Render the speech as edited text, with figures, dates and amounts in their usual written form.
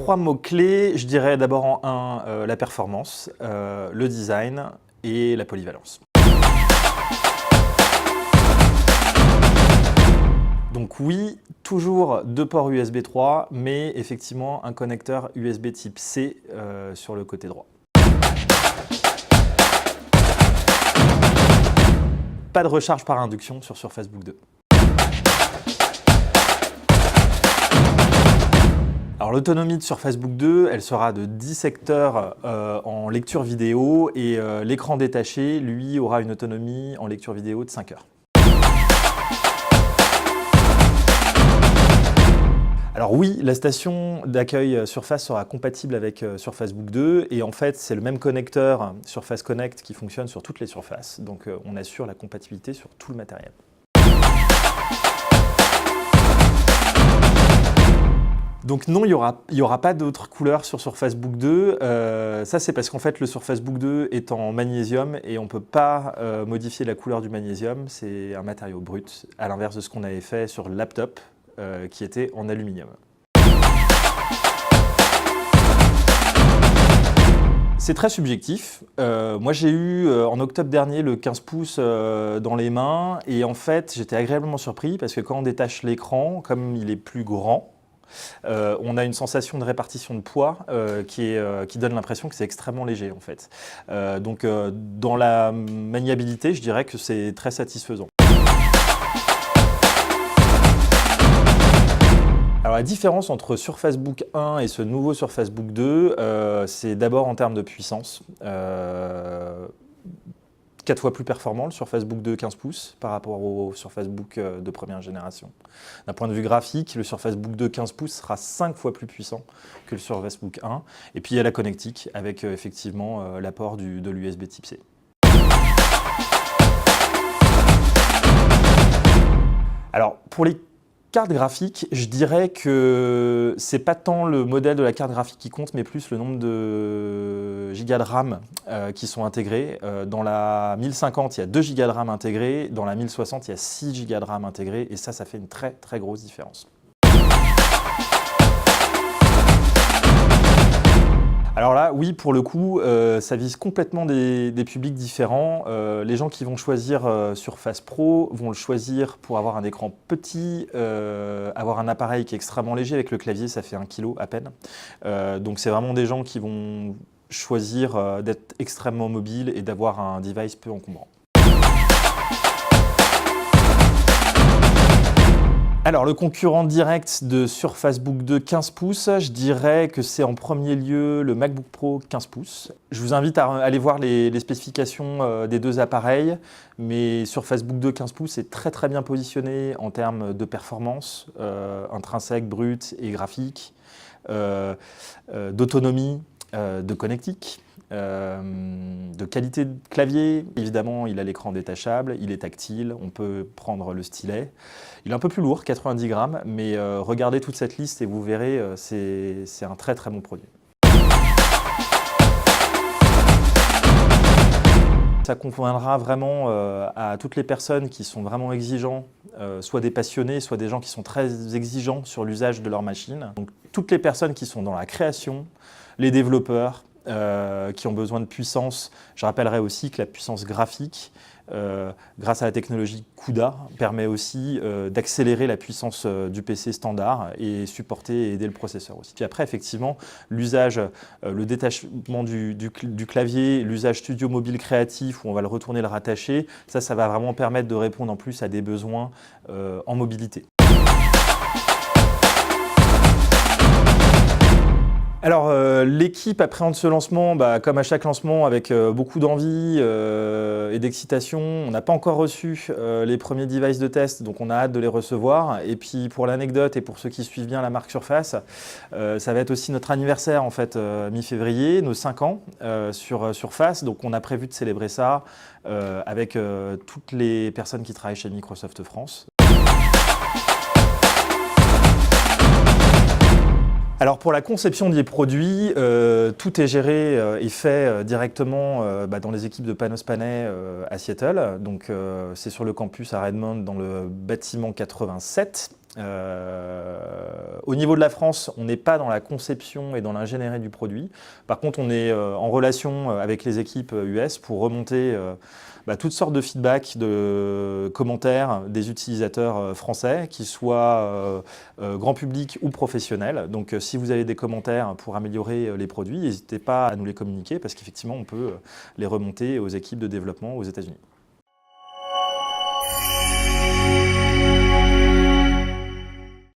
3 mots-clés, je dirais d'abord en 1, la performance, le design et la polyvalence. Donc oui, toujours 2 ports USB 3, mais effectivement un connecteur USB type C sur le côté droit. Pas de recharge par induction sur Surface Book 2. Alors l'autonomie de Surface Book 2, elle sera de 10 secteurs en lecture vidéo et l'écran détaché, lui, aura une autonomie en lecture vidéo de 5 heures. Alors oui, la station d'accueil Surface sera compatible avec Surface Book 2 et en fait c'est le même connecteur Surface Connect qui fonctionne sur toutes les surfaces, donc on assure la compatibilité sur tout le matériel. Donc non, il y aura pas d'autres couleurs sur Surface Book 2. Ça, c'est parce qu'en fait, le Surface Book 2 est en magnésium et on ne peut pas modifier la couleur du magnésium. C'est un matériau brut, à l'inverse de ce qu'on avait fait sur le laptop, qui était en aluminium. C'est très subjectif. Moi, j'ai eu en octobre dernier le 15 pouces dans les mains et en fait, j'étais agréablement surpris parce que quand on détache l'écran, comme il est plus grand, on a une sensation de répartition de poids qui donne l'impression que c'est extrêmement léger en fait. Donc dans la maniabilité, je dirais que c'est très satisfaisant. Alors la différence entre Surface Book 1 et ce nouveau Surface Book 2, c'est d'abord en termes de puissance. 4 fois plus performant le Surface Book 2 15 pouces par rapport au Surface Book de première génération. D'un point de vue graphique, le Surface Book 2 15 pouces sera 5 fois plus puissant que le Surface Book 1. Et puis il y a la connectique avec effectivement l'apport de l'USB type C. Alors pour les cartes graphiques, je dirais que c'est pas tant le modèle de la carte graphique qui compte, mais plus le nombre de gigas de RAM qui sont intégrés. Dans la 1050, il y a 2 gigas de RAM intégrés. Dans la 1060, il y a 6 gigas de RAM intégrés. Et ça fait une très très grosse différence. Alors là, oui, pour le coup, ça vise complètement des publics différents. Les gens qui vont choisir Surface Pro vont le choisir pour avoir un écran petit, avoir un appareil qui est extrêmement léger. Avec le clavier, ça fait 1 kg à peine. Donc c'est vraiment des gens qui vont choisir d'être extrêmement mobiles et d'avoir un device peu encombrant. Alors, le concurrent direct de Surface Book 2 15 pouces, je dirais que c'est en premier lieu le MacBook Pro 15 pouces. Je vous invite à aller voir les spécifications des 2 appareils, mais Surface Book 2 15 pouces est très très bien positionné en termes de performance, intrinsèque, brute et graphique, d'autonomie, de connectique. De qualité de clavier, évidemment il a l'écran détachable, il est tactile, on peut prendre le stylet. Il est un peu plus lourd, 90 grammes, mais regardez toute cette liste et vous verrez, c'est un très très bon produit. Ça conviendra vraiment à toutes les personnes qui sont vraiment exigeants, soit des passionnés, soit des gens qui sont très exigeants sur l'usage de leur machine. Donc toutes les personnes qui sont dans la création, les développeurs, qui ont besoin de puissance. Je rappellerai aussi que la puissance graphique, grâce à la technologie CUDA, permet aussi d'accélérer la puissance du PC standard et supporter et aider le processeur aussi. Puis après, effectivement, l'usage, le détachement du clavier, l'usage studio mobile créatif où on va le retourner, le rattacher, ça va vraiment permettre de répondre en plus à des besoins en mobilité. Alors l'équipe appréhende ce lancement comme à chaque lancement avec beaucoup d'envie et d'excitation. On n'a pas encore reçu les premiers devices de test, donc on a hâte de les recevoir. Et puis pour l'anecdote et pour ceux qui suivent bien la marque Surface, ça va être aussi notre anniversaire en fait mi-février, nos 5 ans sur Surface. Donc on a prévu de célébrer ça avec toutes les personnes qui travaillent chez Microsoft France. Alors pour la conception des produits, tout est géré et fait directement dans les équipes de Panos Panay à Seattle. Donc c'est sur le campus à Redmond dans le bâtiment 87. Au niveau de la France, on n'est pas dans la conception et dans l'ingénierie du produit. Par contre, on est en relation avec les équipes US pour remonter toutes sortes de feedbacks, de commentaires des utilisateurs français, qu'ils soient grand public ou professionnels. Donc si vous avez des commentaires pour améliorer les produits, n'hésitez pas à nous les communiquer parce qu'effectivement, on peut les remonter aux équipes de développement aux États-Unis.